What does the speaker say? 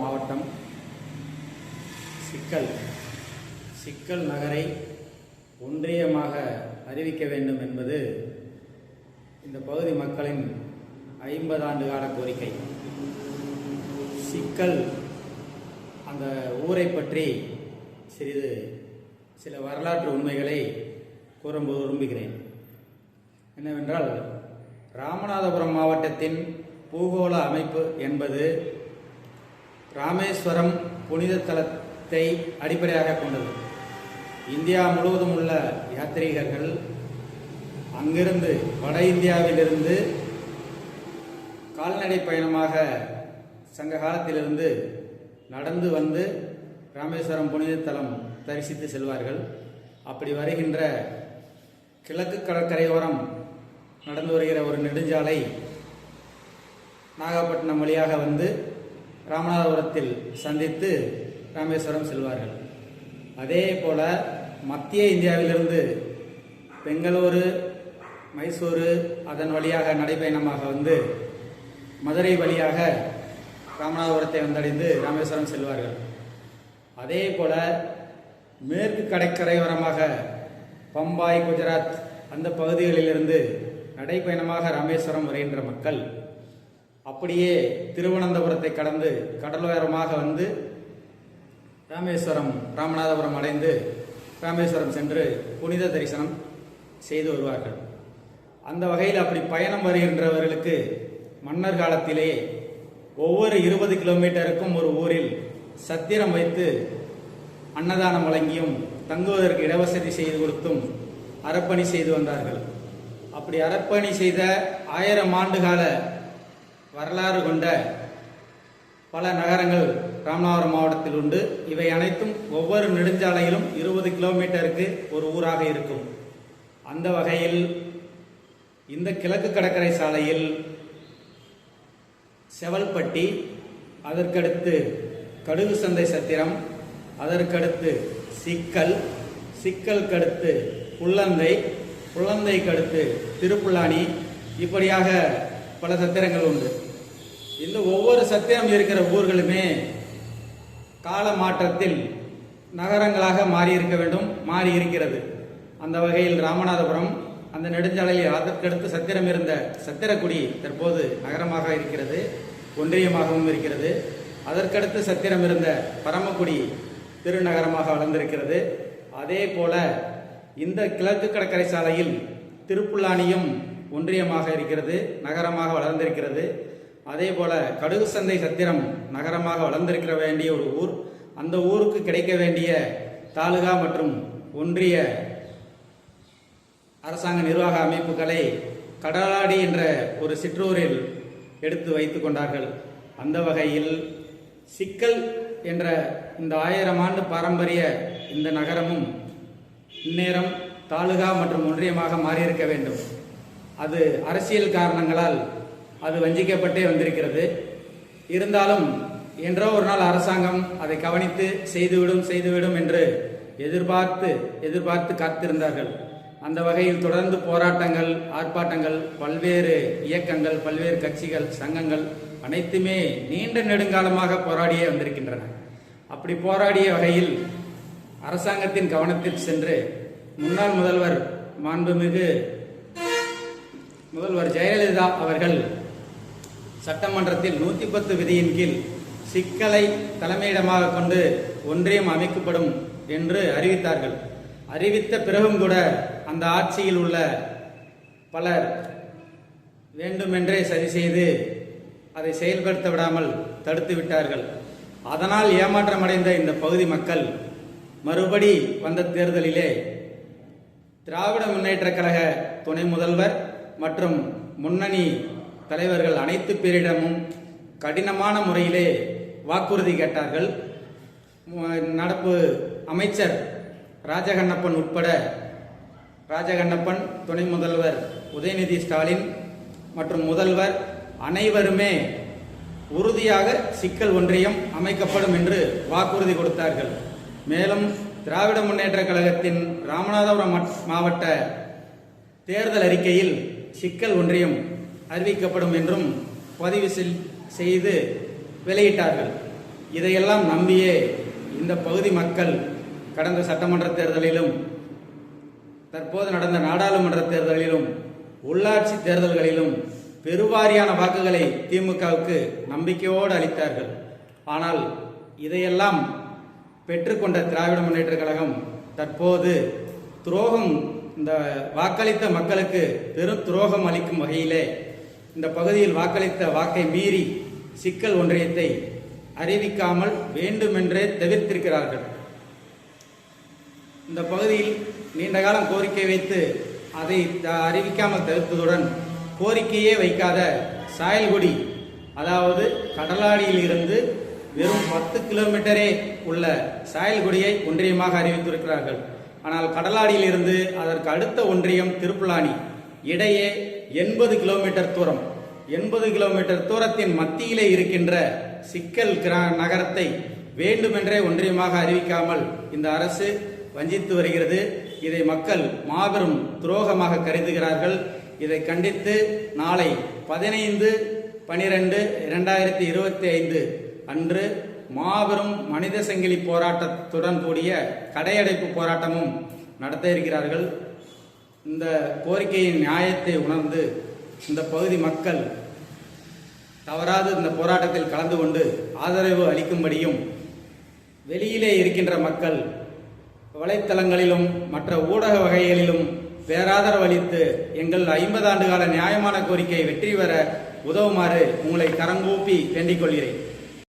மாவட்டம் சிக்கல் நகரை ஒன்றியமாக அறிவிக்க வேண்டும் என்பது இந்த பகுதி மக்களின் 50 ஆண்டு கால கோரிக்கை. சிக்கல் அந்த ஊரை பற்றி சில வரலாற்று உண்மைகளை கூற விரும்புகிறேன். என்னவென்றால், ராமநாதபுரம் மாவட்டத்தின் பூகோள அமைப்பு என்பது ராமேஸ்வரம் புனித தலத்தை அடிப்படையாக கொண்டது. இந்தியா முழுவதும் உள்ள யாத்ரீகர்கள் அங்கிருந்து வட இந்தியாவிலிருந்து கால்நடை பயணமாக சங்க காலத்திலிருந்து நடந்து வந்து ராமேஸ்வரம் புனித தலம் தரிசித்து செல்வார்கள். அப்படி வருகின்ற கிழக்கு கடற்கரையோரம் நடந்து வருகிற ஒரு நெடுஞ்சாலை நாகப்பட்டினம் வழியாக வந்து ராமநாதபுரத்தில் சந்தித்து ராமேஸ்வரம் செல்வார்கள். அதே போல மத்திய இந்தியாவிலிருந்து பெங்களூரு, மைசூரு அதன் வழியாக நடைபயணமாக வந்து மதுரை வழியாக ராமநாதபுரத்தை வந்தடைந்து ராமேஸ்வரம் செல்வார்கள். அதே போல மேற்கு கடற்கரையோரமாக பம்பாய், குஜராத் அந்த பகுதிகளிலிருந்து நடைபயணமாக ராமேஸ்வரம் வருகின்ற மக்கள் அப்படியே திருவனந்தபுரத்தை கடந்து கடலோரமாக வந்து ராமநாதபுரம் அடைந்து ராமேஸ்வரம் சென்று புனித தரிசனம் செய்து வருவார்கள். அந்த வகையில் அப்படி பயணம் வருகின்றவர்களுக்கு மன்னர் காலத்திலே ஒவ்வொரு 20 கிலோமீட்டருக்கும் ஒரு ஊரில் சத்திரம் வைத்து அன்னதானம் வழங்கியும் தங்குவதற்கு இடவசதி செய்து கொடுத்தும் அறப்பணி செய்து வந்தார்கள். அப்படி அறப்பணி செய்த 1000 ஆண்டுகால வரலாறு கொண்ட பல நகரங்கள் ராமநாதபுரம் மாவட்டத்தில் உண்டு. இவை அனைத்தும் ஒவ்வொரு நெடுஞ்சாலையிலும் 20 கிலோமீட்டருக்கு ஒரு ஊராக இருக்கும். அந்த வகையில் இந்த கிழக்கு கடற்கரை சாலையில் செவல்பட்டி, அதற்கடுத்து கடுகு சந்தை சத்திரம், அதற்கடுத்து சிக்கல் கடுத்து புள்ளந்தை கடுத்து திருப்புல்லானி, இப்படியாக பல சத்திரங்கள் உண்டு. இந்த ஒவ்வொரு சத்திரம் இருக்கிற ஊர்களுமே கால மாற்றத்தில் நகரங்களாக மாறி இருக்கிறது. அந்த வகையில் ராமநாதபுரம் அந்த நெடுஞ்சாலையில் அதற்கடுத்து சத்திரம் இருந்த சத்திரக்குடி தற்போது நகரமாக இருக்கிறது, ஒன்றியமாகவும் இருக்கிறது. அதற்கடுத்து சத்திரம் இருந்த பரமக்குடி திருநகரமாக வளர்ந்திருக்கிறது. அதே போல இந்த கிழக்கு கடற்கரை சாலையில் திருப்புல்லானியும் ஒன்றியமாக இருக்கிறது, நகரமாக வளர்ந்திருக்கிறது. அதே போல கடுகு சந்தை சத்திரம் நகரமாக வளர்ந்திருக்கிற வேண்டிய ஒரு ஊர். அந்த ஊருக்கு கிடைக்க வேண்டிய தாலுகா மற்றும் ஒன்றிய அரசாங்க நிர்வாக அமைப்புகளை கடலாடி என்ற ஒரு சிற்றூரில் எடுத்து வைத்துக் கொண்டார்கள். அந்த வகையில் சிக்கல் என்ற இந்த 1000 ஆண்டு பாரம்பரிய இந்த நகரமும் இந்நேரம் தாலுகா மற்றும் ஒன்றியமாக மாறியிருக்க வேண்டும். அது அரசியல் காரணங்களால் அது வஞ்சிக்கப்பட்டே வந்திருக்கிறது. இருந்தாலும் என்றோ ஒரு நாள் அரசாங்கம் அதை கவனித்து செய்துவிடும் என்று எதிர்பார்த்து காத்திருந்தார்கள். அந்த வகையில் தொடர்ந்து போராட்டங்கள், ஆர்ப்பாட்டங்கள், பல்வேறு இயக்கங்கள், பல்வேறு கட்சிகள், சங்கங்கள் அனைத்துமே நீண்ட நெடுங்காலமாக போராடியே வந்திருக்கின்றன. அப்படி போராடிய வகையில் அரசாங்கத்தின் கவனத்தில் சென்று முன்னாள் மாண்புமிகு முதல்வர் ஜெயலலிதா அவர்கள் சட்டமன்றத்தில் 110 விதியின் கீழ் சிக்கலை தலைமையிடமாக கொண்டு ஒன்றியம் அமைக்கப்படும் என்று அறிவித்தார்கள். அறிவித்த பிறகும் கூட அந்த ஆட்சியில் உள்ள பலர் வேண்டுமென்றே சதி செய்து அதை செயல்படுத்த விடாமல் தடுத்து விட்டார்கள். அதனால் ஏமாற்றமடைந்த இந்த பகுதி மக்கள் மறுபடி வந்த தேர்தலிலே திராவிட முன்னேற்ற கழக துணை முதல்வர் மற்றும் முன்னணி தலைவர்கள் அனைத்து பேரிடமும் கடினமான முறையிலே வாக்குறுதி கேட்டார்கள். நடப்பு அமைச்சர் ராஜகண்ணப்பன் உட்பட துணை முதல்வர் உதயநிதி ஸ்டாலின் மற்றும் முதல்வர் அனைவருமே உறுதியாக சிக்கல் ஒன்றியம் அமைக்கப்படும் என்று வாக்குறுதி கொடுத்தார்கள். மேலும் திராவிட முன்னேற்ற கழகத்தின் ராமநாதபுரம் மாவட்ட தேர்தல் அறிக்கையில் சிக்கல் ஒன்றியம் அறிவிக்கப்படும் என்றும் பதிவு செய்து வெளியிட்டார்கள். இதையெல்லாம் நம்பியே இந்த பகுதி மக்கள் கடந்த சட்டமன்ற தேர்தலிலும் தற்போது நடந்த நாடாளுமன்ற தேர்தலிலும் உள்ளாட்சி தேர்தல்களிலும் பெருவாரியான வாக்குகளை திமுகவுக்கு நம்பிக்கையோடு அளித்தார்கள். ஆனால் இதையெல்லாம் பெற்றுக்கொண்ட திராவிட முன்னேற்றக் கழகம் தற்போது துரோகம், இந்த வாக்களித்த மக்களுக்கு பெரும் துரோகம் அளிக்கும் வகையிலே இந்த பகுதியில் வாக்களித்த வாக்கை மீறி சிக்கல் ஒன்றியத்தை அறிவிக்காமல் வேண்டுமென்றே தவிர்த்திருக்கிறார்கள். இந்த பகுதியில் நீண்ட காலம் கோரிக்கை வைத்து அதை அறிவிக்காமல் தவிர்த்ததுடன் கோரிக்கையே வைக்காத சாயல்குடி, அதாவது கடலாடியில் இருந்து வெறும் 10 கிலோமீட்டரே உள்ள சாயல்குடியை ஒன்றியமாக அறிவித்திருக்கிறார்கள். ஆனால் கடலாடியில் இருந்து அதற்கு அடுத்த ஒன்றியம் திருப்புலானி இடையே 80 கிலோமீட்டர் தூரம், 80 கிலோமீட்டர் தூரத்தின் மத்தியிலே இருக்கின்ற சிக்கல் நகரத்தை வேண்டுமென்றே ஒன்றியமாக அறிவிக்காமல் இந்த அரசு வஞ்சித்து வருகிறது. இதை மக்கள் மாபெரும் துரோகமாக கருதுகிறார்கள். இதை கண்டித்து நாளை 15/12/2025 அன்று மாபெரும் மனித சங்கிலி போராட்டத்துடன் கூடிய கடையடைப்பு போராட்டமும் நடத்த இருக்கிறார்கள். இந்த கோரிக்கையின் நியாயத்தை உணர்ந்து இந்த பகுதி மக்கள் தவறாது இந்த போராட்டத்தில் கலந்து கொண்டு ஆதரவு அளிக்கும்படியும், வெளியிலே இருக்கின்ற மக்கள் வலைத்தளங்களிலும் மற்ற ஊடக வகைகளிலும் பேராதரவு அளித்து எங்கள் 50 ஆண்டு கால நியாயமான கோரிக்கையை வெற்றி பெற உதவுமாறு உங்களை கரங்கூப்பி வேண்டிக் கொள்கிறேன்.